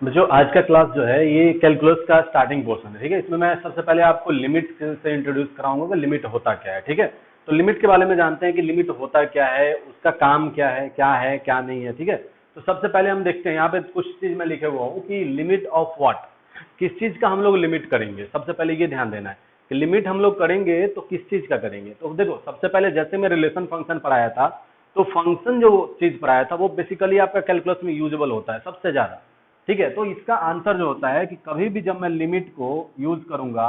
जो आज का क्लास जो है ये कैलकुलस का स्टार्टिंग पोर्शन है, ठीक है। इसमें मैं सबसे पहले आपको लिमिट से इंट्रोड्यूस कराऊंगा कि लिमिट होता क्या है, ठीक है। तो लिमिट के बारे में जानते हैं कि लिमिट होता क्या है, उसका काम क्या है क्या नहीं है, ठीक है। तो सबसे पहले हम देखते हैं यहाँ पे कुछ चीज मैं लिखे हुआ हूँ कि लिमिट ऑफ व्हाट, किस चीज का हम लोग लिमिट करेंगे। सबसे पहले ये ध्यान देना है कि लिमिट हम लोग करेंगे तो किस चीज का करेंगे। तो देखो सबसे पहले जैसे मैं रिलेशन फंक्शन पढ़ाया था, तो फंक्शन जो चीज पढ़ाया था वो बेसिकली आपका कैलकुलस में यूजेबल होता है सबसे ज्यादा, ठीक है। तो इसका आंसर जो होता है कि कभी भी जब मैं लिमिट को यूज करूंगा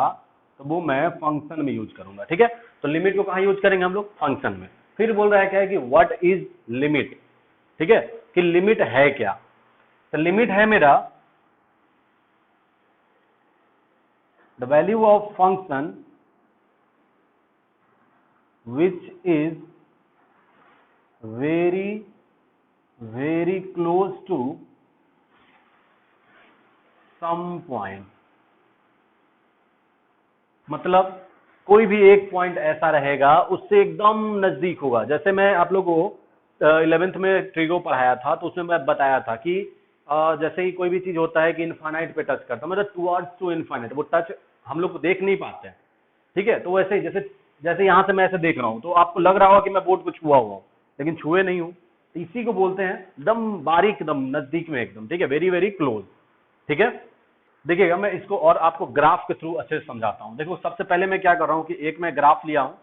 तो वो मैं फंक्शन में यूज करूंगा, ठीक है। तो लिमिट को कहाँ यूज करेंगे हम लोग, फंक्शन में। फिर बोल रहा है क्या है कि व्हाट इज लिमिट, ठीक है, कि लिमिट है क्या। तो लिमिट है मेरा the value of function which is very very close to some point, मतलब कोई भी एक पॉइंट ऐसा रहेगा उससे एकदम नजदीक होगा। जैसे मैं आप लोगों को 11th में ट्रिगो पढ़ाया था, तो उसमें मैं बताया था कि जैसे ही कोई भी चीज होता है कि इनफाइनाइट पे टच करता है, मतलब टुवर्ड्स टू इनफाइनाइट, वो टच हम लोग को देख नहीं पाते हैं, ठीक है। तो वैसे ही जैसे जैसे यहाँ से मैं ऐसे देख रहा हूँ तो आपको लग रहा होगा कि मैं बोर्ड को छुआ हुआ हूँ, लेकिन छुए नहीं हूँ। तो इसी को बोलते हैं एकदम बारीक, एकदम नजदीक में, एकदम, ठीक है, वेरी वेरी क्लोज, ठीक है। देखिएगा मैं इसको और आपको ग्राफ के थ्रू अच्छे से समझाता हूं। देखो सबसे पहले मैं क्या कर रहा हूं कि एक मैं ग्राफ लिया हूं,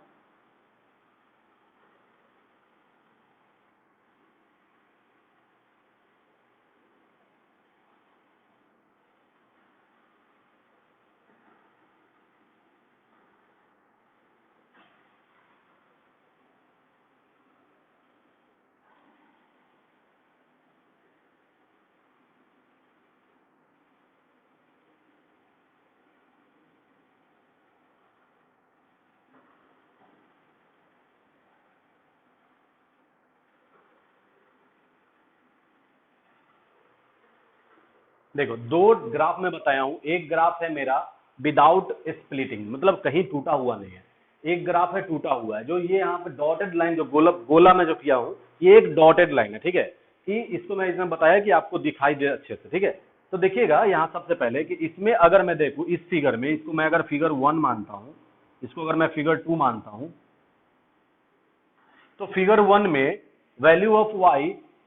देखो दो ग्राफ में बताया हूं। एक ग्राफ है मेरा विदाउट स्प्लिटिंग, मतलब कहीं टूटा हुआ नहीं है। एक ग्राफ है टूटा हुआ है, जो ये यहाँ पे डॉटेड लाइन जो गोला गोला में जो किया हूं, ये एक डॉटेड लाइन है, ठीक है। कि इसको मैं इसमें बताया कि आपको दिखाई दे अच्छे से, ठीक है। तो देखिएगा यहाँ सबसे पहले कि इसमें अगर मैं देखूं इस फिगर में, इसको मैं अगर फिगर 1 मानता हूं, इसको अगर मैं फिगर 2 मानता हूं, तो फिगर 1 में value of y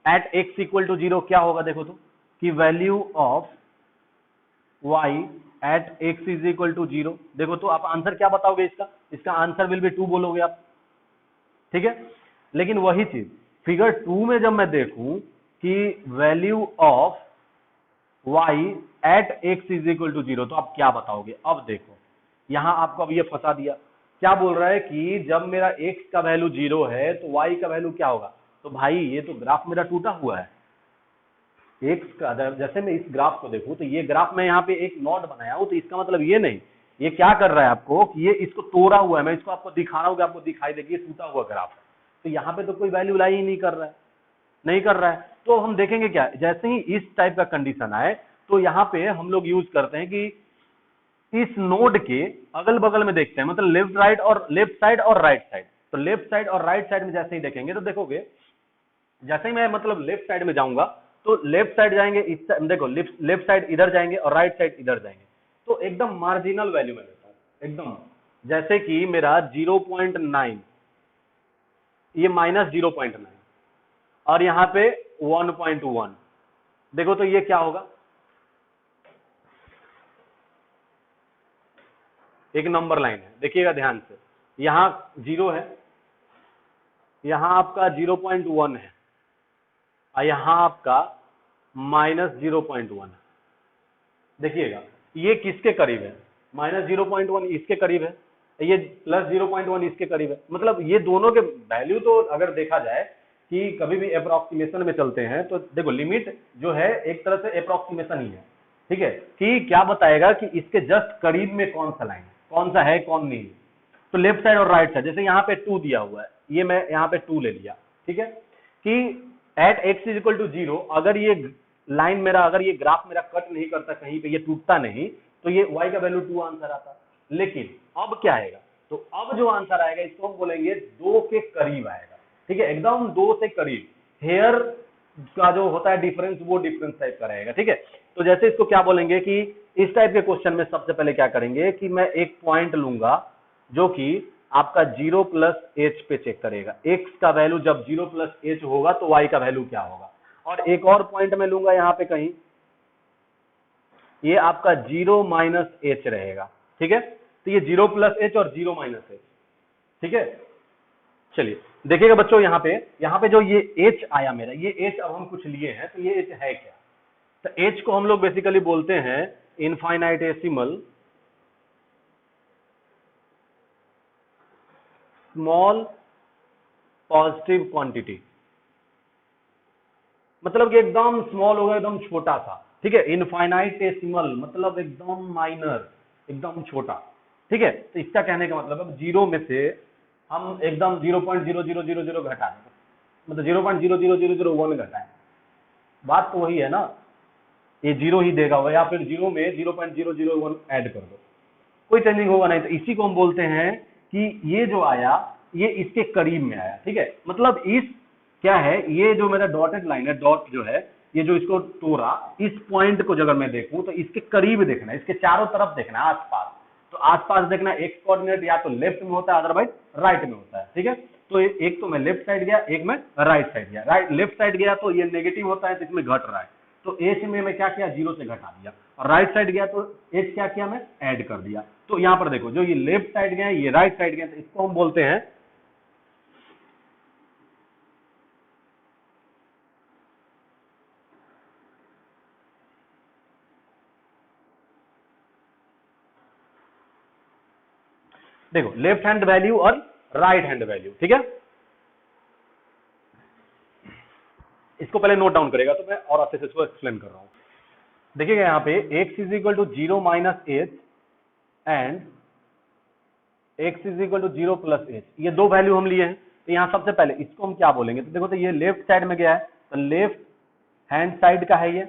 at x equal to 0 क्या होगा, देखो तो कि value of y at x is equal to 0। देखो तो आप आंसर क्या बताओगे इसका, इसका आंसर विल बी 2 बोलोगे आप, ठीक है। लेकिन वही चीज फिगर 2 में जब मैं देखूं कि value of y at x is equal to 0, तो आप क्या बताओगे। अब देखो यहां आपको अब ये फंसा दिया। क्या बोल रहा है कि जब मेरा x का वैल्यू 0 है तो y का वैल्यू क्या होगा। तो भाई ये तो ग्राफ मेरा टूटा हुआ है। एक्स का जैसे मैं इस ग्राफ को देखूं तो ये ग्राफ मैं यहाँ पे एक नोट बनाया हूं, तो इसका मतलब ये नहीं, ये क्या कर रहा है आपको कि ये इसको तोड़ा हुआ है। मैं इसको आपको दिखा रहा हूँ कि आपको दिखाई देगी ये टूटा हुआ ग्राफ है। तो यहाँ पे तो कोई वैल्यू लाई ही नहीं कर रहा है, नहीं कर रहा है। तो हम देखेंगे क्या, जैसे ही इस टाइप का कंडीशन आए तो यहाँ पे हम लोग यूज करते हैं कि इस नोड के अगल बगल में देखते हैं, मतलब लेफ्ट राइट और लेफ्ट साइड और राइट साइड। तो लेफ्ट साइड और राइट साइड में जैसे ही देखेंगे तो देखोगे, जैसे ही मैं मतलब लेफ्ट साइड में जाऊंगा तो लेफ्ट साइड जाएंगे, इस देखो लेफ्ट साइड इधर जाएंगे और राइट साइड इधर जाएंगे, तो एकदम मार्जिनल वैल्यू में लेता हूं एकदम। जैसे कि मेरा 0.9, ये -0.9 और यहाँ पे 1.1, देखो तो ये क्या होगा, एक नंबर लाइन है, देखिएगा ध्यान से। यहाँ 0 है, यहाँ आपका 0.1 है और यहाँ आपका -0.1 है। देखिएगा ये किसके करीब है, -0.1 इसके करीब है, ये +0.1 इसके करीब है। मतलब ये दोनों के वैल्यू तो अगर देखा जाए कि कभी भी अप्रोक्सीमेशन में चलते हैं तो देखो लिमिट जो है एक तरह से अप्रोक्सीमेशन ही है, ठीक है। कि क्या बताएगा कि इसके जस्ट करीब में कौन सा लाइन, कौन सा है कौन नहीं। तो लेफ्ट साइड और राइट साइड, जैसे यहाँ पे 2 दिया हुआ है, ये मैं यहाँ पे 2 ले लिया, ठीक है। कि at x is equal to 0, अगर ये लाइन मेरा, अगर ये ग्राफ मेरा कट नहीं करता कहीं पे, ये टूटता नहीं, तो ये y का वैल्यू 2 आंसर आता। लेकिन अब क्या आएगा, तो अब जो आंसर आएगा इसको हम बोलेंगे 2 के करीब आएगा, ठीक है, एकदम 2 से करीब। हेयर का जो होता है डिफरेंस, वो डिफरेंस टाइप का रहेगा। ठीक है, तो जैसे इसको क्या बोलेंगे कि इस टाइप के क्वेश्चन में सबसे पहले क्या करेंगे कि मैं एक पॉइंट लूंगा जो कि आपका 0 प्लस एच पे चेक करेगा। एक्स का वैल्यू जब 0 प्लस एच होगा तो वाई का वैल्यू क्या होगा। और एक और पॉइंट मैं लूंगा यहाँ पे कहीं, ये आपका 0 माइनस एच रहेगा। ठीक है, तो ये 0 प्लस एच और 0 माइनस एच। ठीक है, चलिए देखिएगा बच्चों, यहाँ पे जो ये एच आया मेरा, ये एच अब हम कुछ लिए हैं, तो ये एच है क्या। तो एच को हम लोग बेसिकली बोलते हैं इनफाइनाइटेसिमल स्मॉल पॉजिटिव क्वांटिटी, मतलब कि एकदम स्मॉल होगा, एकदम छोटा सा। ठीक है, इनफाइनाइटेसिमल मतलब एकदम माइनर, एकदम छोटा। ठीक है, तो इसका कहने का मतलब है जीरो में से हम एकदम 0.0000 घटा दें, मतलब 0.00001 घटाएं, बात तो वही है ना, ये जीरो ही देगा वो, या फिर जीरो में 0.001 ऐड कर दो, कोई चेंजिंग होगा नहीं। तो इसी को हम बोलते हैं कि ये जो आया ये इसके करीब में आया। ठीक है, मतलब इस क्या है, ये जो मेरा डॉटेड लाइन है, डॉट जो है, ये जो इसको तोड़ा, इस पॉइंट को अगर मैं देखूं तो इसके करीब देखना है, इसके चारों तरफ देखना है, आसपास। तो आसपास देखना, एक्स कोऑर्डिनेट या तो लेफ्ट में होता है, अदरवाइज राइट में होता है। ठीक है, तो एक तो मैं लेफ्ट साइड गया, एक में राइट साइड गया। राइट लेफ्ट साइड गया तो ये नेगेटिव होता है, तो इसमें घट रहा है, तो एच में मैं क्या किया, जीरो से घटा दिया। और राइट साइड गया तो एच क्या किया, मैं ऐड कर दिया। तो यहां पर देखो, जो ये लेफ्ट साइड गया, ये राइट साइड गया, तो इसको हम बोलते हैं देखो लेफ्ट हैंड वैल्यू और राइट हैंड वैल्यू। ठीक है, इसको पहले नोट डाउन करेगा, तो मैं और अच्छे से इसको एक्सप्लेन कर रहा हूं। देखिएगा यहाँ पे x is equal to 0 minus h and x is equal to 0 plus h, ये दो वैल्यू हम लिए हैं। तो यहाँ सबसे पहले इसको हम क्या बोलेंगे, तो देखो, तो ये लेफ्ट साइड में गया है, तो लेफ्ट हैंड साइड का है ये।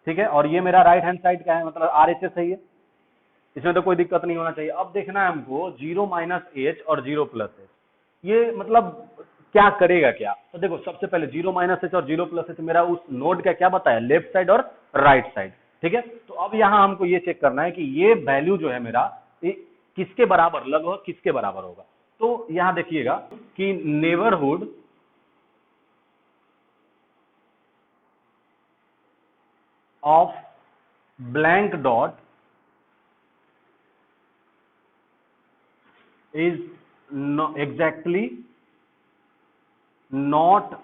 ठीक है, और ये मेरा राइट हैंड साइड का है, मतलब आर एच एस है ये, इसमें तो कोई दिक्कत नहीं होना चाहिए। अब देखना है हमको 0 माइनस एच और 0 प्लस एच, ये मतलब क्या करेगा क्या। तो देखो सबसे पहले 0 माइनस एच और 0 प्लस एच मेरा उस नोड का क्या बताया, लेफ्ट साइड और राइट साइड। ठीक है, तो अब यहां हमको ये चेक करना है कि ये वैल्यू जो है मेरा, ये किसके बराबर, लगभग किसके बराबर होगा। तो यहां देखिएगा कि neighbourhood of blank dot is exactly not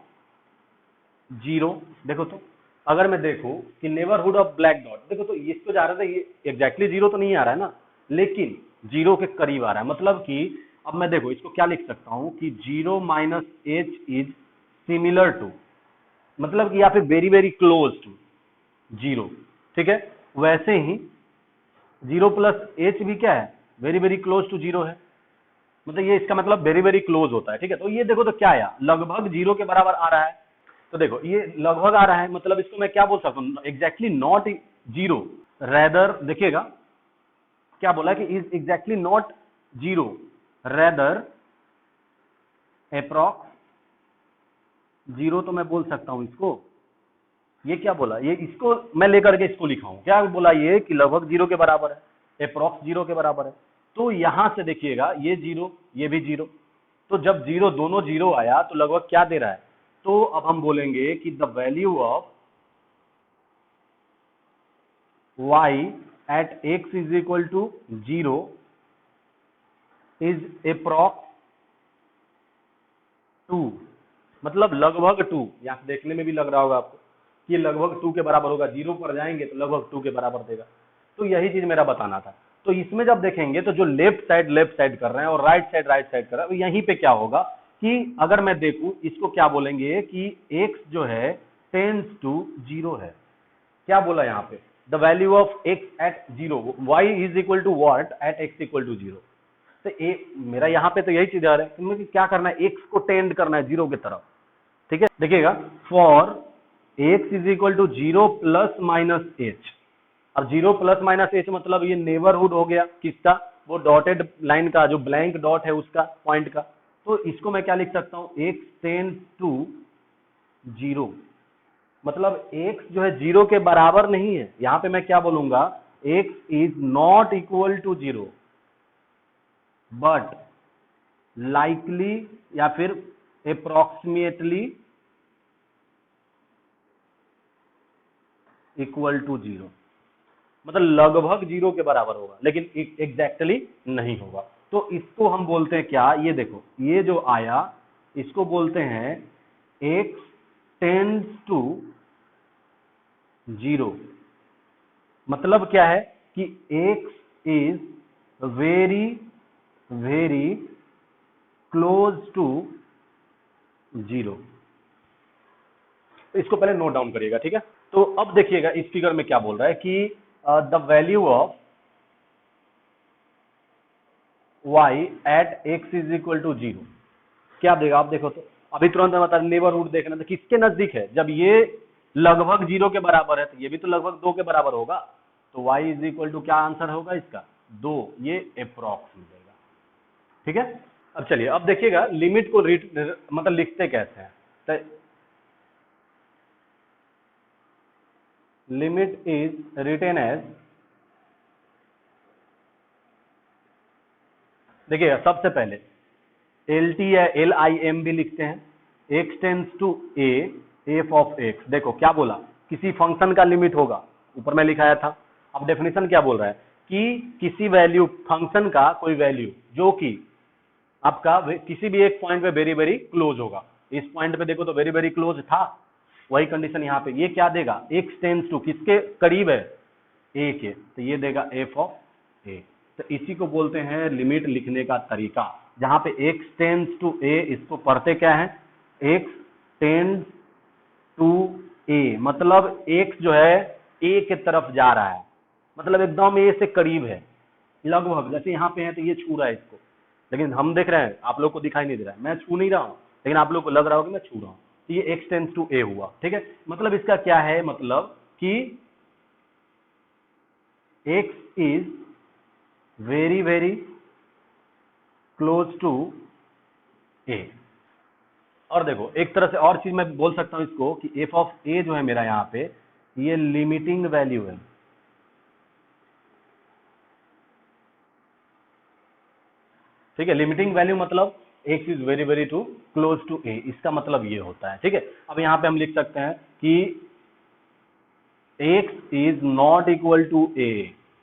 zero. देखो, तो अगर मैं देखूं कि नेबरहुड ऑफ ब्लैक डॉट, देखो तो इसको जा रहा था, ये एग्जैक्टली जीरो तो नहीं आ रहा है ना, लेकिन जीरो के करीब आ रहा है। मतलब कि अब मैं देखो इसको क्या लिख सकता हूं कि 0 minus h is similar to, मतलब कि या फिर very very close to zero. ठीक है, वैसे ही 0 प्लस एच भी क्या है, very very close to zero है, मतलब ये इसका मतलब वेरी वेरी क्लोज होता है। ठीक है, तो ये देखो तो क्या आया, लगभग जीरो के बराबर आ रहा है। तो देखो ये लगभग आ रहा है, मतलब इसको मैं क्या बोल सकता हूँ, एग्जैक्टली नॉट जीरो, रेदर, देखिएगा क्या बोला कि is exactly not zero, rather approx zero, तो मैं बोल सकता हूं इसको, ये क्या बोला, ये इसको मैं लेकर के इसको लिखा हूं, क्या बोला ये कि लगभग जीरो के बराबर है, अप्रॉक्स जीरो के बराबर है। तो यहां से देखिएगा ये जीरो, ये भी जीरो, तो जब जीरो, दोनों जीरो आया तो लगभग क्या दे रहा है। तो अब हम बोलेंगे कि the value of y at x is equal to 0 is approx 2, मतलब लगभग 2। यहां से देखने में भी लग रहा होगा आपको कि ये लगभग 2 के बराबर होगा, जीरो पर जाएंगे तो लगभग 2 के बराबर देगा। तो यही चीज मेरा बताना था। तो इसमें जब देखेंगे तो जो लेफ्ट साइड कर रहे हैं और राइट साइड कर रहे हैं, यहीं पे क्या होगा कि अगर मैं देखूं इसको क्या बोलेंगे कि x जो है टेंस टू 0 है। क्या बोला यहाँ पे, the value of x at 0, y is equal to what at x equal to 0। तो मेरा यहाँ पे तो यही चीज आ रहा है कि मुझे क्या करना है, x को टेंड करना है जीरो की तरफ। ठीक है, देखिएगा for x is equal to 0 plus minus h, अब 0 प्लस माइनस एच मतलब ये नेबरहुड हो गया किसका, वो डॉटेड लाइन का, जो ब्लैंक डॉट है उसका, पॉइंट का। तो इसको मैं क्या लिख सकता हूं, x टेंड टू 0, मतलब x जो है 0 के बराबर नहीं है, यहां पे मैं क्या बोलूंगा, x is not equal to 0 but likely या फिर अप्रोक्सीमेटली इक्वल टू 0, मतलब लगभग 0 के बराबर होगा लेकिन एग्जैक्टली नहीं होगा। तो इसको हम बोलते हैं क्या, ये देखो ये जो आया इसको बोलते हैं x टेंड्स टू 0। मतलब क्या है कि x is very very close to 0। तो इसको पहले नोट डाउन करिएगा, ठीक है। तो अब देखिएगा इस फिगर में क्या बोल रहा है कि the value of y at x is equal to 0 क्या देगा, आप देखो तो अभी तुरंत बता नेबरहुड देखना, तो किसके नजदीक है, जब ये लगभग 0 के बराबर है तो ये भी तो लगभग 2 के बराबर होगा, तो y इज इक्वल टू क्या आंसर होगा इसका 2, ये अप्रोक्स मिलेगा, ठीक है। अब चलिए अब देखिएगा लिमिट को मतलब लिखते कैसे हैं, तो लिमिट इज रिटेन एज, देखिएगा सबसे पहले LT या LIM भी लिखते हैं, x tends to a f of x। देखो क्या बोला, किसी फंक्शन का लिमिट होगा, ऊपर में लिखाया था। अब डेफिनेशन क्या बोल रहा है कि किसी वैल्यू फंक्शन का कोई वैल्यू जो कि आपका किसी भी एक पॉइंट पे वेरी वेरी क्लोज होगा, इस पॉइंट पे देखो तो वेरी वेरी क्लोज था, वही कंडीशन यहाँ पे, ये क्या देगा x टेंस टू किसके करीब है a के, तो ये देगा f ऑफ a। तो इसी को बोलते हैं लिमिट लिखने का तरीका, जहां पे x टेंस टू a, इसको पढ़ते क्या है x टेंस टू a, मतलब x जो है a के तरफ जा रहा है, मतलब एकदम a से करीब है, लगभग जैसे यहाँ पे है तो ये छू रहा है इसको, लेकिन हम देख रहे हैं आप लोग को दिखाई नहीं दे रहा है, मैं छू नहीं रहा हूं लेकिन आप लोग को लग रहा होगा मैं छू रहा हूं, तो ये x टेंस टू a हुआ, ठीक है। मतलब इसका क्या है, मतलब कि x is very very close to a। और देखो एक तरह से और चीज मैं बोल सकता हूं इसको कि f ऑफ a जो है मेरा यहाँ पे ये लिमिटिंग वैल्यू है, ठीक है। लिमिटिंग वैल्यू मतलब x is very very to close to a, इसका मतलब ये होता है, ठीक है। अब यहाँ पे हम लिख सकते हैं कि x is not equal to a,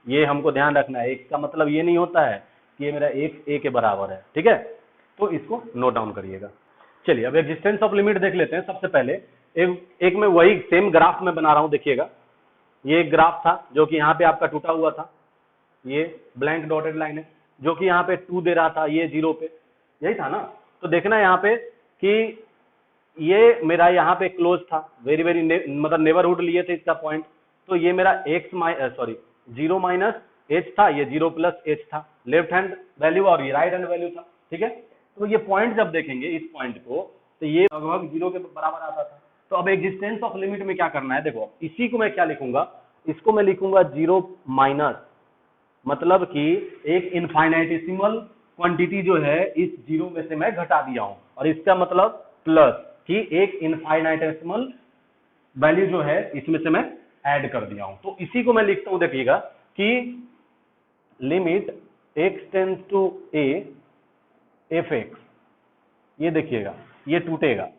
ये हमको ध्यान रखना है, x का मतलब ये नहीं होता है कि ये मेरा x a के बराबर है, ठीक है। तो इसको नोट डाउन करिएगा। चलिए अब एग्जिस्टेंस ऑफ लिमिट देख लेते हैं। सबसे पहले एक में वही सेम ग्राफ में बना रहा हूं, देखिएगा ये एक ग्राफ था जो कि यहाँ पे आपका टूटा हुआ था, ये ब्लैंक डॉटेड लाइन है जो कि यहाँ पे 2 दे रहा था, ये 0 पे, यही था ना। तो देखना यहाँ पे कि ये मेरा यहाँ पे क्लोज था, वेरी वेरी मतलब नेबरहुड लिए थे इसका पॉइंट, तो ये मेरा सॉरी 0 माइनस एच था, ये 0 प्लस एच था, लेफ्ट हैंड वैल्यू और ये राइट हैंड वैल्यू था, ठीक है। तो ये पॉइंट जब देखेंगे इस पॉइंट को तो ये लगभग 0 के बराबर आता था। तो अब एग्जिस्टेंस ऑफ लिमिट में क्या करना है, देखो इसी को मैं क्या लिखूंगा, इसको मैं लिखूंगा 0 माइनस, मतलब कि एक इनफाइनाइटेसिमल क्वांटिटी जो है इस 0 में से मैं घटा दिया हूं, और इसका मतलब प्लस कि एक इनफाइनाइटेसिमल वैल्यू जो है इसमें से मैं ऐड कर दिया हूं। तो इसी को मैं लिखता हूं, देखिएगा कि limit x tends to a f x, ये देखिएगा ये टूटेगा,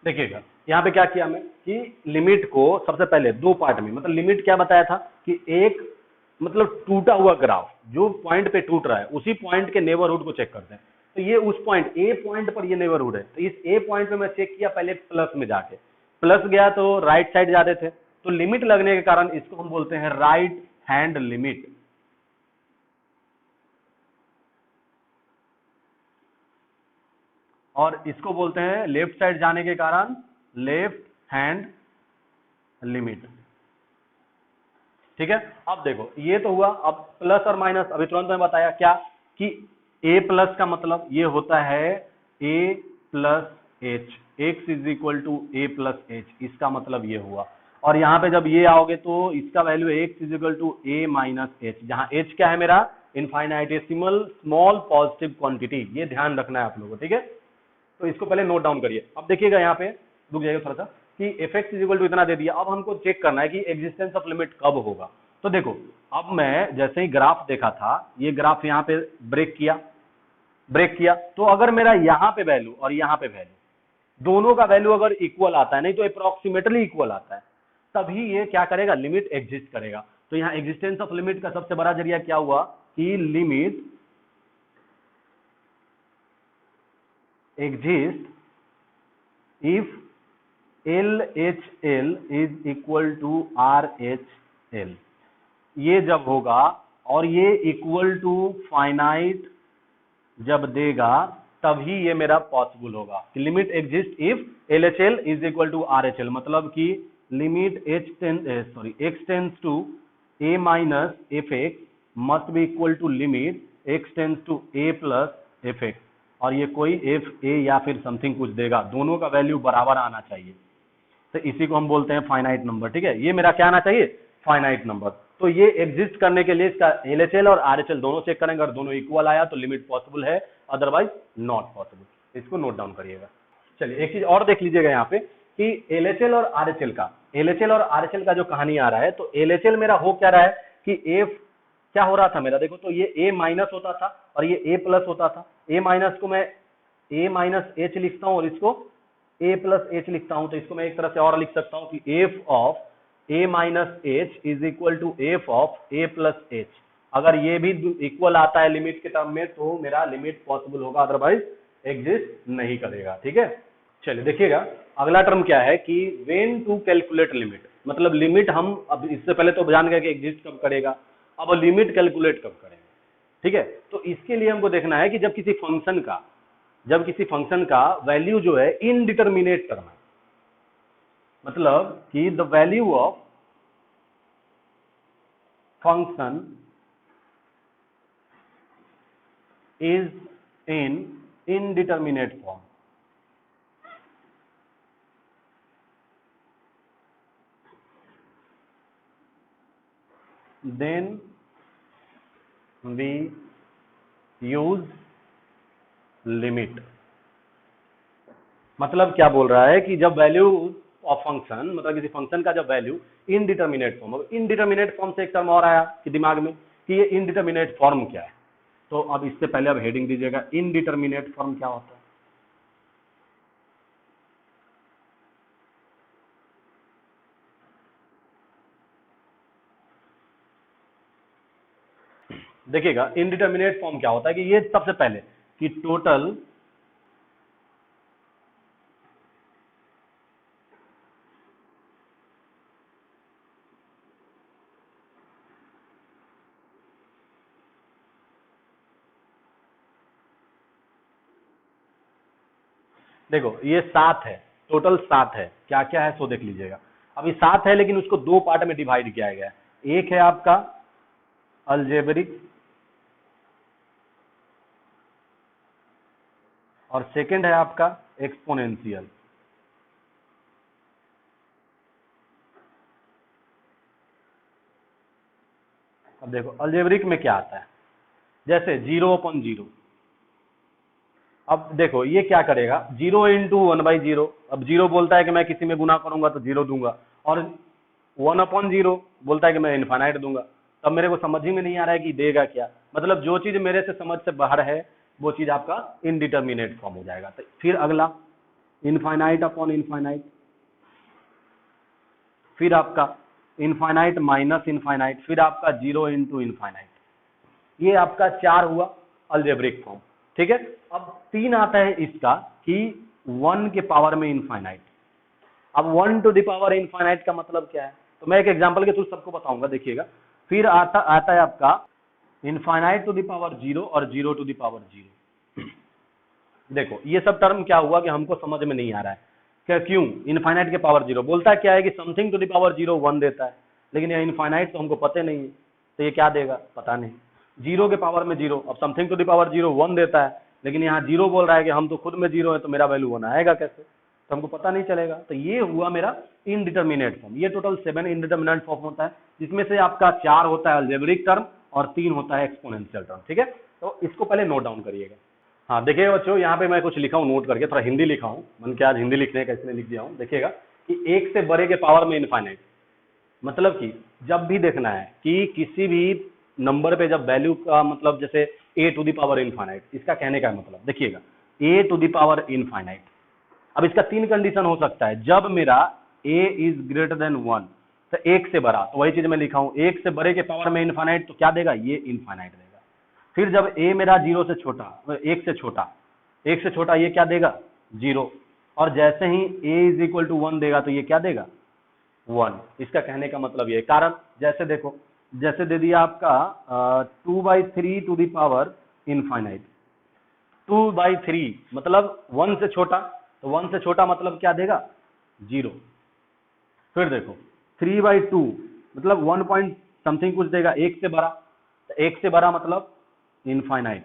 देखिएगा यहाँ पे क्या किया मैं कि लिमिट को सबसे पहले दो पार्ट में, मतलब लिमिट क्या बताया था कि एक मतलब टूटा हुआ ग्राफ जो पॉइंट पे टूट रहा है उसी पॉइंट के नेबरहुड को चेक करते हैं। तो ये उस पॉइंट ए पॉइंट पर ये नेबरहुड है, तो इस ए पॉइंट पे मैं चेक किया पहले प्लस में जाके, प्लस गया तो राइट साइड जा रहे थे, तो लिमिट लगने के कारण इसको हम बोलते हैं राइट हैंड लिमिट। और इसको बोलते हैं लेफ्ट साइड जाने के कारण लेफ्ट हैंड लिमिट। ठीक है। अब देखो ये तो हुआ, अब प्लस और माइनस अभी तुरंत में बताया क्या कि a प्लस का मतलब ये होता है a plus h, x is equal to a plus h, इसका मतलब ये हुआ। और यहाँ पे जब ये आओगे तो इसका value x is equal to a minus h, जहाँ एच क्या है मेरा इनफाइनाइटेसिमल स्मॉल पॉजिटिव क्वांटिटी, ये ध्यान रखना है आप लोगों को, ठीक है। तो इसको पहले नोट डाउन करिए। अब देखिएगा यहाँ पे रुक जाइएगा थोड़ा सा कि f x is equal to इतना दे दिया, अब हमको चेक करना है कि एग्जिस्टेंस ऑफ लिमिट कब होगा। तो देखो अब मैं जैसे ही ग्राफ देखा था, ये ग्राफ यहाँ पे ब्रेक किया तो अगर मेरा यहाँ पे वैल्यू और यहाँ पे वैल्यू दोनों का वैल्यू अगर इक्वल आता है, नहीं तो अप्रोक्सीमेटली इक्वल आता है, तभी ये क्या करेगा, लिमिट एग्जिस्ट करेगा। तो यहाँ एग्जिस्टेंस ऑफ लिमिट का सबसे बड़ा जरिया क्या हुआ कि limit exist if LHL is equal to RHL, ये जब होगा और ये इक्वल टू फाइनाइट जब देगा तभी ये मेरा पॉसिबल होगा कि limit exist if LHL is equal to RHL, मतलब कि limit x tends to a minus f x must be equal to limit x tends to a plus f x, और ये कोई एफ ए या फिर something कुछ देगा, दोनों का वैल्यू बराबर आना चाहिए। तो इसी को हम बोलते हैं फाइनाइट नंबर, ठीक है। ये मेरा क्या आना चाहिए, फाइनाइट नंबर। तो ये एग्जिस्ट करने के लिए इसका LHL और RHL दोनों चेक करेंगे, अगर दोनों इक्वल आया तो लिमिट पॉसिबल है, अदरवाइज नॉट पॉसिबल। इसको नोट डाउन करिएगा। चलिए एक चीज और देख लीजिएगा यहाँ पे कि LHL और RHL का जो कहानी आ रहा है, तो LHL मेरा हो क्या रहा है कि एफ क्या हो रहा था मेरा, देखो तो ये a माइनस होता था और ये a प्लस होता था। a माइनस को मैं a माइनस एच लिखता हूँ और इसको a प्लस एच लिखता हूँ। तो इसको मैं एक तरह से और लिख सकता हूँ कि f of a minus h is equal to f of a plus h. अगर ये भी इक्वल आता है लिमिट के टर्म में तो मेरा लिमिट पॉसिबल होगा, अदरवाइज एग्जिस्ट नहीं करेगा, ठीक है। चलिए देखिएगा अगला टर्म क्या है कि व्हेन टू कैलकुलेट लिमिट, मतलब लिमिट हम अब इससे पहले तो जान गए कि एग्जिस्ट कब करेगा, अब लिमिट कैलकुलेट कब करेंगे, ठीक है। तो इसके लिए हमको देखना है कि जब किसी फंक्शन का वैल्यू जो है इनडिटरमिनेट टर्म है, मतलब कि the value of function is in indeterminate form, then we use limit। मतलब क्या बोल रहा है कि जब वैल्यू ऑफ फंक्शन, मतलब किसी फंक्शन का जब वैल्यू इनडिटरमिनेट फॉर्म, अब इनडिटरमिनेट फॉर्म से एक टर्म और आया कि दिमाग में कि ये इनडिटरमिनेट फॉर्म क्या है। तो अब इससे पहले अब हेडिंग दीजिएगा, इनडिटरमिनेट फॉर्म क्या होता है। देखिएगा इनडिटरमिनेट फॉर्म क्या होता है कि ये सबसे पहले कि टोटल देखो ये 7 है, टोटल 7 है, क्या क्या है सो देख लीजिएगा। अभी 7 है लेकिन उसको दो पार्ट में डिवाइड किया गया है। एक है आपका अलजेब्रिक और सेकंड है आपका एक्सपोनेंशियल। अब देखो अलजेब्रिक में क्या आता है, जैसे 0/0। अब देखो ये क्या करेगा, 0 इंटू 1/0। अब 0 बोलता है कि मैं किसी में गुना करूंगा तो 0 दूंगा, और 1/0 बोलता है कि मैं इनफाइनाइट दूंगा। तब मेरे को समझ ही में नहीं आ रहा है कि देगा क्या, मतलब जो चीज मेरे से समझ से बाहर है वो चीज आपका इनडिटरमिनेट फॉर्म हो जाएगा। तो फिर अगला इनफाइनाइट अपॉन इनफाइनाइट, फिर आपका इनफाइनाइट माइनस इनफाइनाइट, फिर आपका 0 इंटू इनफाइनाइट। ये आपका 4 हुआ अलजेब्रिक फॉर्म, ठीक है। अब 3 आता है इसका कि 1 के पावर में इनफाइनाइट। अब 1 टू द पावर इनफाइनाइट का मतलब क्या है, तो मैं एक एग्जांपल के थ्रू सबको बताऊंगा, देखिएगा। फिर आता है आपका इनफाइनाइट टू द पावर 0 और 0 टू द पावर 0। देखो ये सब टर्म क्या हुआ कि हमको समझ में नहीं आ रहा है, क्या क्यों इनफाइनाइट के पावर 0 बोलता है क्या है कि समथिंग टू द पावर 0 1 देता है, लेकिन ये इनफाइनाइट तो हमको पता नहीं है, तो ये क्या देगा पता नहीं। 0 के पावर में 0, अब समथिंग टू द पावर 0 1 देता है, लेकिन यहाँ 0 बोल रहा है कि हम तो खुद में 0 है, तो मेरा वैल्यू 1 आएगा कैसे, तो हमको पता नहीं चलेगा। तो ये हुआ मेरा इनडिटर्मिनेट फॉर्म। ये टोटल 7 इनडिटर्मिनेट फॉर्म होता है, जिसमें से आपका 4 होता है अलजेब्रिक टर्म और 3 होता है एक्सपोनेंशियल टर्म। ठीक है, तो इसको पहले नोट डाउन करिएगा। हाँ देखिएगा बच्चों, यहाँ पे मैं कुछ लिखा हूँ नोट करके, थोड़ा हिंदी लिखा हूँ, मन के आज हिंदी लिखने का इसलिए लिख दिया हूँ। देखिएगा कि 1 से बड़े के पावर में इनफाइनाइट, मतलब कि जब भी देखना है कि किसी भी नंबर पे जब वैल्यू का मतलब जैसे a to the power infinite, इसका कहने का मतलब देखिएगा a to the power infinite. अब इसका 3 कंडीशन हो सकता है, जब मेरा a इज ग्रेटर देन 1, तो 1 से बड़ा, तो वही चीज मैं लिखा हूं, 1 से बड़े के पावर में इनफाइनाइट, तो क्या देगा ये इनफाइनाइट देगा। फिर जब a मेरा 0 से छोटा, 1 से छोटा, 1 से छोटा, ये क्या देगा 0, और जैसे ही a इज इक्वल टू 1 देगा तो ये क्या देगा 1। इसका कहने का मतलब ये कारण, जैसे देखो, जैसे दे दिया आपका 2/3 टू द पावर इनफाइनाइट, 2/3 मतलब 1 से छोटा, तो 1 से छोटा मतलब क्या देगा 0। फिर देखो 3/2 मतलब 1 पॉइंट समथिंग कुछ देगा, 1 से बड़ा, तो 1 से बड़ा मतलब इनफाइनाइट,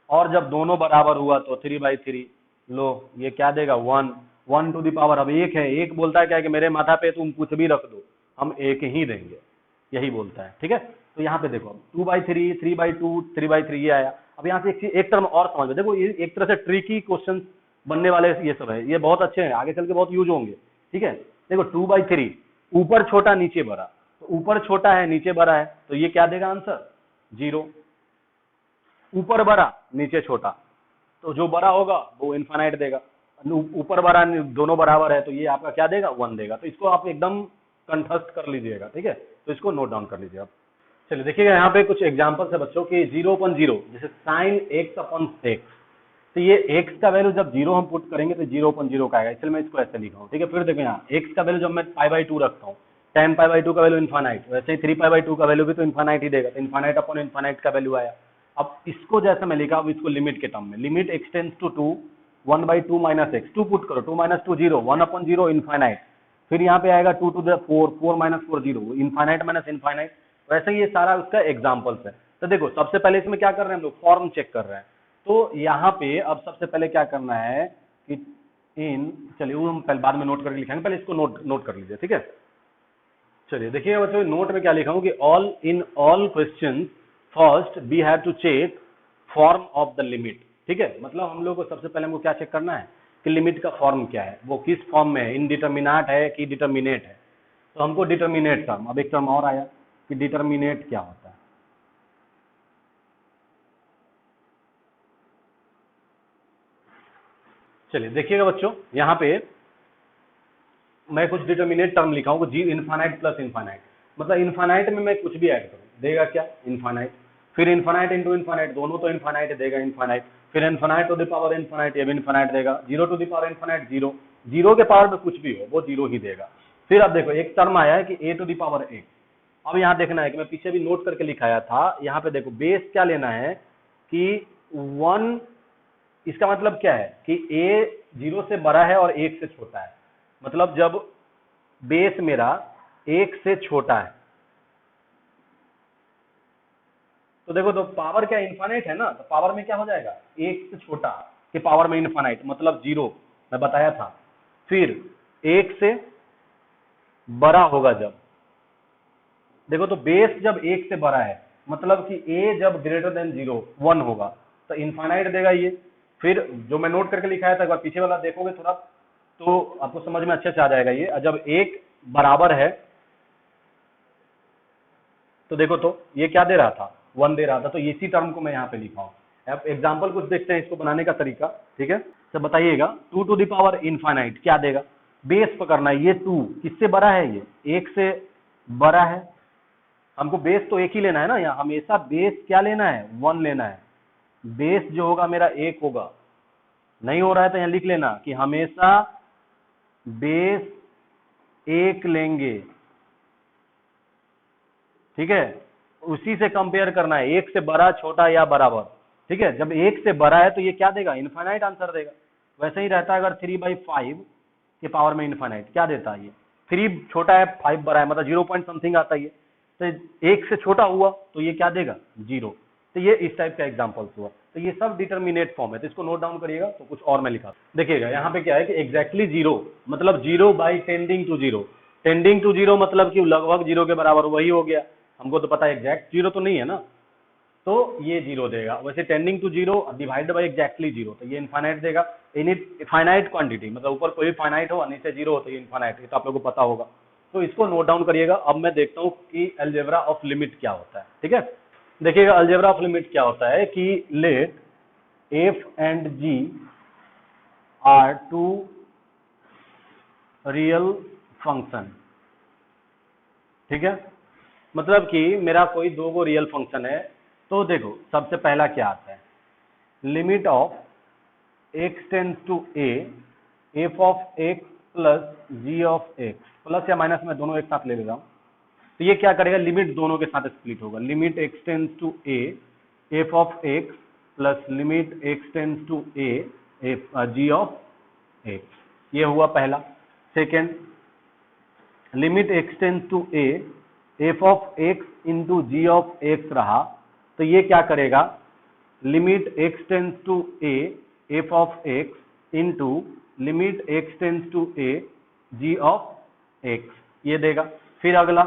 और जब दोनों बराबर हुआ तो 3/3, लो ये क्या देगा 1 टू द पावर, अब 1 है, 1 बोलता है क्या कि मेरे माथा पे तुम कुछ भी रख दो हम 1 ही देंगे, यही बोलता है। ठीक है, तो यहाँ पे देखो 2/3, 3/2, 3/3 ये आया। अब यहाँ से एक टर्म और समझ में, देखो ये एक तरह से ट्रिकी क्वेश्चन बनने वाले ये सब है, ये बहुत अच्छे हैं, आगे चल के बहुत यूज होंगे। ठीक है, देखो 2/3 ऊपर छोटा नीचे बड़ा, तो ऊपर छोटा है नीचे बड़ा है, तो ये क्या देगा आंसर 0। ऊपर बड़ा नीचे छोटा, तो जो बड़ा होगा वो इनफाइनाइट देगा, ऊपर बड़ा दोनों बराबर है, तो ये आपका क्या देगा 1 देगा। तो इसको आप एकदम कंठस्थ कर लीजिएगा। ठीक है, तो इसको नोट डाउन कर लीजिए आप। चलिए देखिएगा यहाँ पे कुछ एग्जांपल्स है बच्चों की, 0/0 जैसे sin x/x, तो ये x का वैल्यू जब 0 हम पुट करेंगे तो 0/0 का आएगा, इसलिए मैं इसको ऐसे लिखा हूँ। ठीक है, फिर देखो यहाँ x का वैल्यू जब मैं π/2 रखता हूँ, tan π/2 का वैल्यू इनफाइनाइट, वैसे ही 3π/2 का वैल्यू भी तो इनफाइनाइट ही देगा, तो इनफाइनाइट अपॉन इनफाइनाइट का वैल्यू आया। अब इसको जैसे मैं लिखा, अब इसको लिमिट के टर्म में, limit x tends to 2, 1/2 minus x, 2 put करो, 2 - 2 0, 1/0 इनफाइनाइट, फिर यहाँ पे आएगा 2 to the 4, 4 - 4 0, infinite minus infinite. वैसे ही ये सारा उसका एग्जांपल्स है। तो देखो सबसे पहले इसमें क्या कर रहे हैं हम लोग, फॉर्म चेक कर रहे हैं। तो यहाँ पे अब सबसे पहले क्या करना है कि चलिए वो हम पहले बाद में नोट करके लिखेंगे, पहले इसको नोट कर लीजिए। ठीक है, चलिए देखिए बच्चों नोट में क्या लिखा हूँ कि in all questions first we have to check form of the limit. ठीक है, मतलब हम लोग को सबसे पहले हमको क्या चेक करना है कि लिमिट का फॉर्म क्या है, वो किस फॉर्म में है, इनडिटर्मिनेट है कि डिटर्मिनेट है। तो हमको डिटर्मिनेट टर्म, अब एक टर्म और आया कि डिटर्मिनेट क्या होता है। चलिए देखिएगा बच्चों, यहाँ पे मैं कुछ डिटर्मिनेट टर्म लिखा हूँ, जी इनफाइनाइट प्लस इनफाइनाइट, मतलब इनफाइनाइट में मैं कुछ भी ऐड करूँ देगा क्या इनफाइनाइट, फिर इनफाइनाइट इंटू इनफाइनाइट, दोनों तो इनफाइनाइट देगा इनफाइनाइट, फिर infinite to the power infinite, ये भी इनफाइनाइट देगा, 0 टू द पावर इनफाइनाइट 0, 0 के पावर में कुछ भी हो वो 0 ही देगा। फिर अब देखो एक टर्म आया है कि a टू द पावर 1। अब यहाँ देखना है कि मैं पीछे भी नोट करके लिखाया था, यहाँ पे देखो बेस क्या लेना है कि 1, इसका मतलब क्या है कि a 0 से बड़ा है और 1 से छोटा है, मतलब जब बेस मेरा 1 से छोटा है, तो देखो तो पावर क्या इनफाइनाइट है ना, तो पावर में क्या हो जाएगा 1 से छोटा के पावर में इनफाइनाइट मतलब 0, मैं बताया था। फिर 1 से बड़ा होगा जब, देखो तो बेस जब 1 से बड़ा है मतलब कि a जब ग्रेटर देन 0 1 होगा तो इनफाइनाइट देगा ये। फिर जो मैं नोट करके लिखाया था, एक बार पीछे वाला देखोगे थोड़ा तो आपको समझ में अच्छे से आ जाएगा ये। जब 1 बराबर है तो देखो तो ये क्या दे रहा था 1 दे रहा था, तो इसी टर्म को मैं यहाँ पे लिखा हूँ। अब एग्जाम्पल कुछ देखते हैं इसको बनाने का तरीका। ठीक है, तो बताइएगा 2 टू द पावर इनफाइनाइट क्या देगा, बेस पकड़ना है, ये 2 किससे बड़ा है, ये 1 से बड़ा है, हमको बेस तो 1 ही लेना है ना, यहाँ हमेशा बेस क्या लेना है 1 लेना है, बेस जो होगा मेरा 1 होगा, नहीं हो रहा है तो यहाँ लिख लेना कि हमेशा बेस 1 लेंगे। ठीक है, उसी से कंपेयर करना है, 1 से बड़ा छोटा या बराबर। ठीक है, जब 1 से बड़ा है तो ये क्या देगा इनफाइनाइट आंसर देगा। वैसे ही रहता है अगर 3/5 के पावर में इनफाइनाइट क्या देता है ये 3 छोटा है 5 बड़ा है, मतलब 0 पॉइंट समथिंग आता है ये, तो 1 से छोटा हुआ तो ये क्या देगा 0। तो ये इस टाइप का एग्जांपल्स हुआ। तो ये सब डिटर्मिनेट फॉर्म है, तो इसको नोट डाउन करिएगा। तो कुछ और मैं लिखा देखिएगा, यहाँ पे क्या है कि एग्जैक्टली 0 मतलब 0 by tending to 0, tending to 0 मतलब कि लगभग 0 के बराबर, वही हो गया। हमको तो पता है एग्जैक्ट 0 तो नहीं है ना, तो ये 0 देगा। वैसे tending to 0 divide by exactly 0, तो ये इनफाइनाइट देगा। फाइनाइट क्वांटिटी मतलब ऊपर कोई फाइनाइट हो नीचे 0 हो तो ये इनफाइनाइट, ये तो आप लोगों को पता होगा। तो इसको नोट डाउन करिएगा। अब मैं देखता हूँ कि अलजेब्रा ऑफ लिमिट क्या होता है। ठीक है, देखिएगा अलजेब्रा ऑफ लिमिट क्या होता है कि let f and g are two real function. ठीक है, मतलब कि मेरा कोई दो गो रियल फंक्शन है। तो देखो सबसे पहला क्या आता है, limit of x tends to a f of x plus g of x, plus या माइनस मैं दोनों एक साथ ले रहा हूं। तो ये क्या करेगा, लिमिट दोनों के साथ स्प्लिट होगा। Limit x tends to a f of x plus limit x tends to a g of x, ये हुआ पहला। Second, limit x tends to a f of x into g of x रहा, तो ये क्या करेगा, limit x tends to a f of x into limit x tends to a g of x, ये देगा। फिर अगला,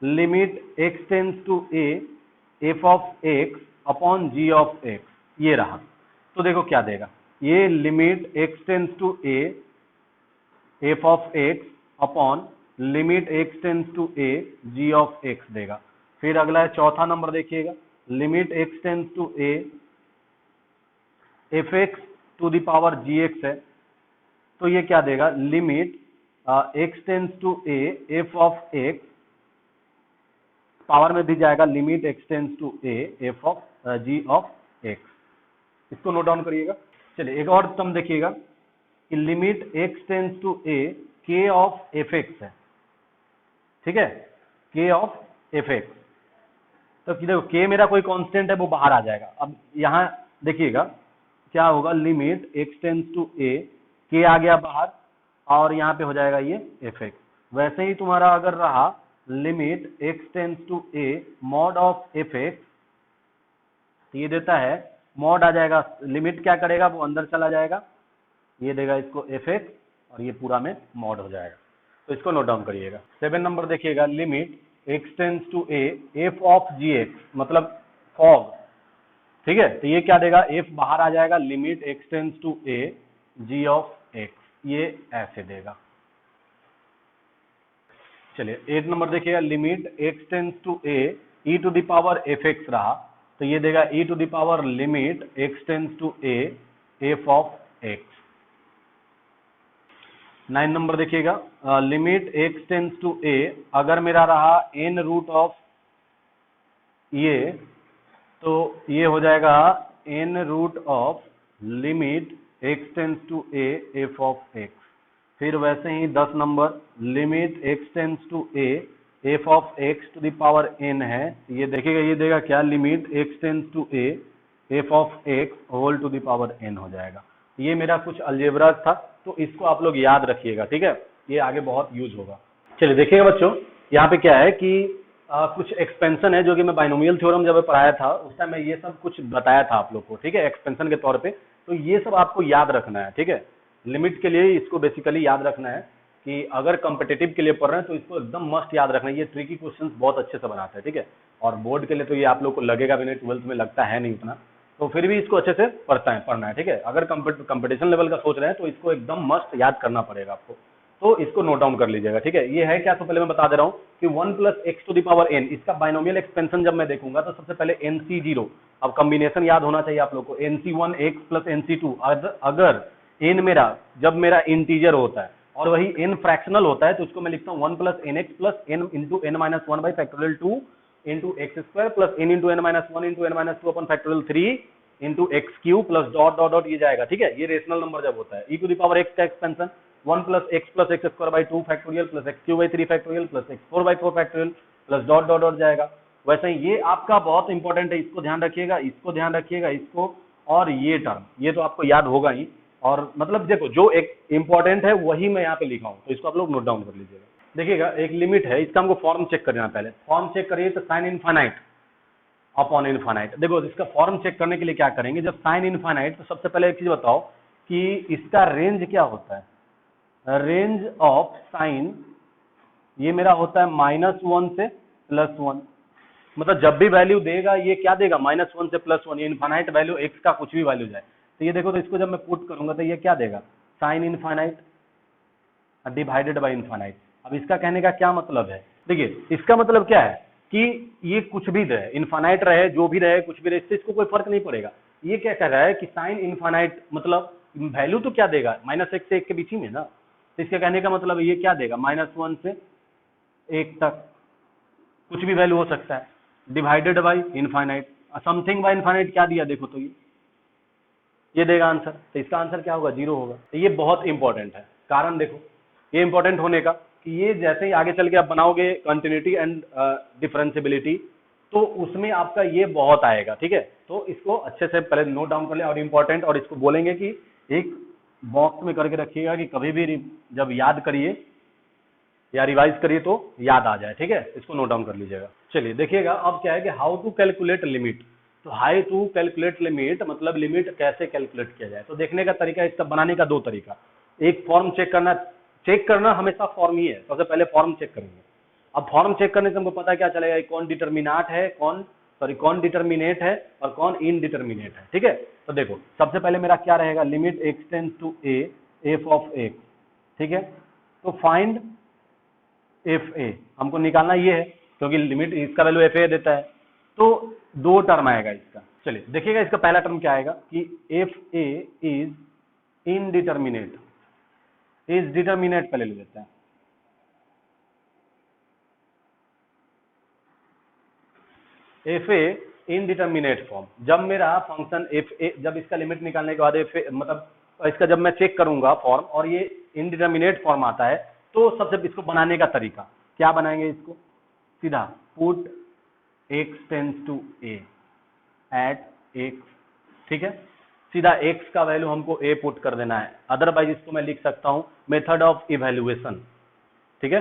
limit x tends to a f of x upon g of x, ये रहा। तो देखो क्या देगा, ये limit x tends to a f of x upon limit x tends to a g of x देगा। फिर अगला है चौथा नंबर, देखिएगा limit x tends to a f x to the power g x है, तो ये क्या देगा, limit x tends to a f of x, power में भी जाएगा limit x tends to a f of g of x। इसको note down करिएगा। चलिए एक और टर्म देखिएगा कि limit x tends to a k of f x है। ठीक है, k ऑफ एफ एक्स, तो देखो k मेरा कोई कांस्टेंट है वो बाहर आ जाएगा। अब यहाँ देखिएगा क्या होगा, limit x tends to a, k आ गया बाहर और यहाँ पे हो जाएगा ये एफ एक्स। वैसे ही तुम्हारा अगर रहा limit x tends to a mod of f x, तो ये देता है मॉड आ जाएगा, लिमिट क्या करेगा वो अंदर चला जाएगा, ये देगा इसको एफ एक्स और ये पूरा में मॉड हो जाएगा। तो इसको नोट डाउन करिएगा। 7 नंबर देखिएगा, limit x tends to a f of g x, मतलब फॉग। ठीक है, तो ये क्या देगा, f बाहर आ जाएगा, limit x tends to a g of x, ये ऐसे देगा। चलिए 8 नंबर देखिएगा, limit x tends to a e to the power f x रहा, तो ये देगा e to the power limit x tends to a f of x। 9 नंबर देखिएगा, limit x tends to a, अगर मेरा रहा n रूट ऑफ ये, तो ये हो जाएगा n root of limit x tends to a f of x। फिर वैसे ही 10 number, limit x tends to a f of x to the power n है, ये देखिएगा ये देगा क्या, limit x tends to a f of x whole to the power n हो जाएगा। ये मेरा कुछ अलजेब्रा था, तो इसको आप लोग याद रखिएगा। ठीक है, ये आगे बहुत यूज होगा। चलिए देखिएगा बच्चों, यहाँ पे क्या है कि कुछ एक्सपेंशन है जो कि मैं बाइनोमियल थ्योरम जब पढ़ाया था उस टाइम मैं ये सब कुछ बताया था आप लोग को। ठीक है, एक्सपेंशन के तौर पे, तो ये सब आपको याद रखना है। ठीक है, लिमिट के लिए इसको बेसिकली याद रखना है कि अगर कॉम्पिटिटिव के लिए पढ़ रहे हैं तो इसको एकदम मस्ट याद रखना है। ये ट्रिकी क्वेश्चंस बहुत अच्छे से बनाते हैं। ठीक है, और बोर्ड के लिए तो ये आप लोग को लगेगा भी नहीं, 12th में लगता है नहीं उतना, तो फिर भी इसको अच्छे से पढ़ना है। ठीक है, अगर कंपटीशन लेवल का सोच रहे हैं तो इसको एकदम मस्ट याद करना पड़ेगा आपको, तो इसको नोट डाउन कर लीजिएगा। ठीक है, ये है क्या, तो पहले मैं बता दे रहा हूँ कि 1 plus x to the power n, इसका बाइनोमियल एक्सपेंशन जब मैं देखूंगा तो सबसे पहले NC0, अब कॉम्बिनेशन याद होना चाहिए आप लोग को, NC1 x प्लस NC2। अगर n मेरा जब मेरा इंटीजर होता है और वही n फ्रैक्शनल होता है तो उसको मैं लिखता हूँ 1 plus nx plus n into n minus 1 by factorial 2 into x square plus n into n minus 1 into n minus 2 upon factorial 3 into x Q plus dot dot dot, ये जाएगा। ठीक है, ये रेशनल नंबर जब होता है, e to the power x का expansion 1 plus x square by 2 factorial plus x cube by 3 factorial plus x 4 by 4 factorial plus dot dot dot जाएगा। वैसे ही ये आपका बहुत इंपॉर्टेंट है, इसको ध्यान रखिएगा, इसको ध्यान रखिएगा, इसको और ये टर्म, ये तो आपको याद होगा ही, और मतलब देखो जो एक इंपॉर्टेंट है वही मैं यहाँ पे लिखा हूँ, तो इसको आप लोग नोट डाउन कर लीजिएगा। देखिएगा एक लिमिट है, इसका हमको फॉर्म चेक करना है। पहले फॉर्म चेक करिए तो साइन इनफाइनाइट अपॉन इनफाइनाइट। देखो इसका फॉर्म चेक करने के लिए क्या करेंगे, जब साइन इनफाइनाइट, तो सबसे पहले एक चीज बताओ कि इसका रेंज क्या होता है। रेंज ऑफ साइन ये मेरा होता है -1 से +1, मतलब जब भी वैल्यू देगा ये क्या देगा, -1 से +1, ये इनफाइनाइट वैल्यू एक्स का कुछ भी वैल्यू जाए। तो ये देखो, तो इसको जब मैं पुट करूंगा तो ये क्या देगा, sine infinite divided by infinite. अब इसका कहने का क्या मतलब है, देखिए इसका मतलब क्या है कि ये कुछ भी रहे, इनफाइनाइट रहे, जो भी रहे, कुछ भी रहे, इससे इसको कोई फर्क नहीं पड़ेगा। ये क्या कह रहा है कि साइन इनफाइनाइट मतलब वैल्यू तो क्या देगा, -1 से 1 के बीच ही में ना। तो इसके कहने का मतलब ये क्या देगा, -1 से 1 तक कुछ भी वैल्यू हो सकता है, divided by infinite. Something bye infinite क्या दिया देखो, तो ये देगा आंसर। तो इसका आंसर क्या होगा, 0 होगा। तो ये बहुत इंपॉर्टेंट है। कारण देखो ये इंपॉर्टेंट होने का कि ये जैसे ही आगे चल के आप बनाओगे कंटिन्यूटी एंड डिफरेंशिएबिलिटी, तो उसमें आपका ये बहुत आएगा। ठीक है, तो इसको अच्छे से पहले नोट डाउन कर ले, और इंपॉर्टेंट, और इसको बोलेंगे कि एक बॉक्स में करके रखिएगा कि कभी भी जब याद करिए या रिवाइज करिए तो याद आ जाए। ठीक है, इसको नोट डाउन कर लीजिएगा। चलिए देखिएगा अब क्या है कि हाउ टू कैलकुलेट लिमिट। तो हाउ टू कैलकुलेट लिमिट मतलब लिमिट कैसे कैलकुलेट किया जाए। तो देखने का तरीका, इसका बनाने का 2 तरीका। एक फॉर्म चेक करना हमेशा फॉर्म ही है, सबसे पहले फॉर्म चेक करेंगे। अब फॉर्म चेक करने से हमको पता क्या चलेगा, कौन डिटर्मिनाट है, कौन डिटर्मिनेट है और कौन इनडिटर्मिनेट है। ठीक है, तो देखो सबसे पहले मेरा क्या रहेगा, limit x tends to a f of x। ठीक है, तो फाइंड एफ ए हमको निकालना ये है, क्योंकि लिमिट इसका वैल्यू एफ ए देता है। तो 2 टर्म आएगा इसका। चलिए देखिएगा इसका पहला टर्म क्या आएगा कि F A is indeterminate. Is determinate पहले ले लेते हैं। एफ ए इनडिटर्मिनेट फॉर्म, जब मेरा फंक्शन एफ ए, जब इसका लिमिट निकालने के बाद एफ ए मतलब इसका जब मैं चेक करूंगा फॉर्म और ये इनडिटर्मिनेट फॉर्म आता है, तो सबसे इसको बनाने का तरीका क्या बनाएंगे, इसको सीधा put x tends to a at x। ठीक है, सीधा x का वैल्यू हमको a पुट कर देना है। अदरवाइज इसको मैं लिख सकता हूं मेथड ऑफ इवैल्यूएशन। ठीक है,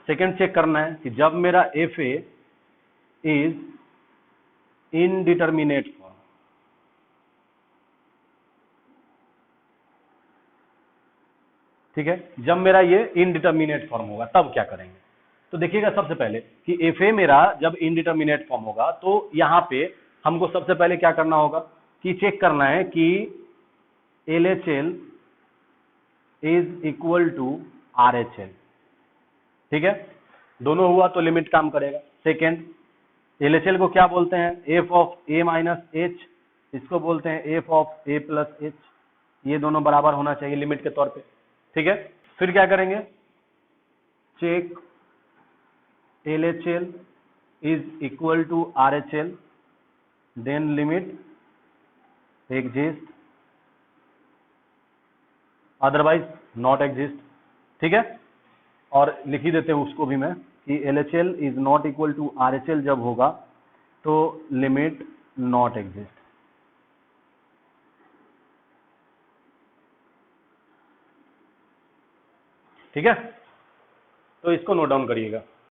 सेकंड चेक करना है कि जब मेरा F A is indeterminate form, ठीक है, जब मेरा ये इनडिटर्मिनेट फॉर्म होगा तब क्या करेंगे। तो देखिएगा सबसे पहले कि एफ ए मेरा जब इनडिटर्मिनेट फॉर्म होगा, तो यहां पे हमको सबसे पहले क्या करना होगा कि चेक करना है कि L H L is equal to R H L. ठीक है, दोनों हुआ तो लिमिट काम करेगा। सेकेंड, एल एच एल को क्या बोलते हैं, F of A minus H, इसको बोलते हैं F of A plus h. ये दोनों बराबर होना चाहिए लिमिट के तौर पे। ठीक है, फिर क्या करेंगे, check L H L is equal to R H L, then limit exist, otherwise not exist. ठीक है, और लिख ही देते हैं उसको भी मैं कि L H L is not equal to R H L जब होगा तो लिमिट नॉट एग्जिस्ट। ठीक है, तो इसको नोट डाउन करिएगा।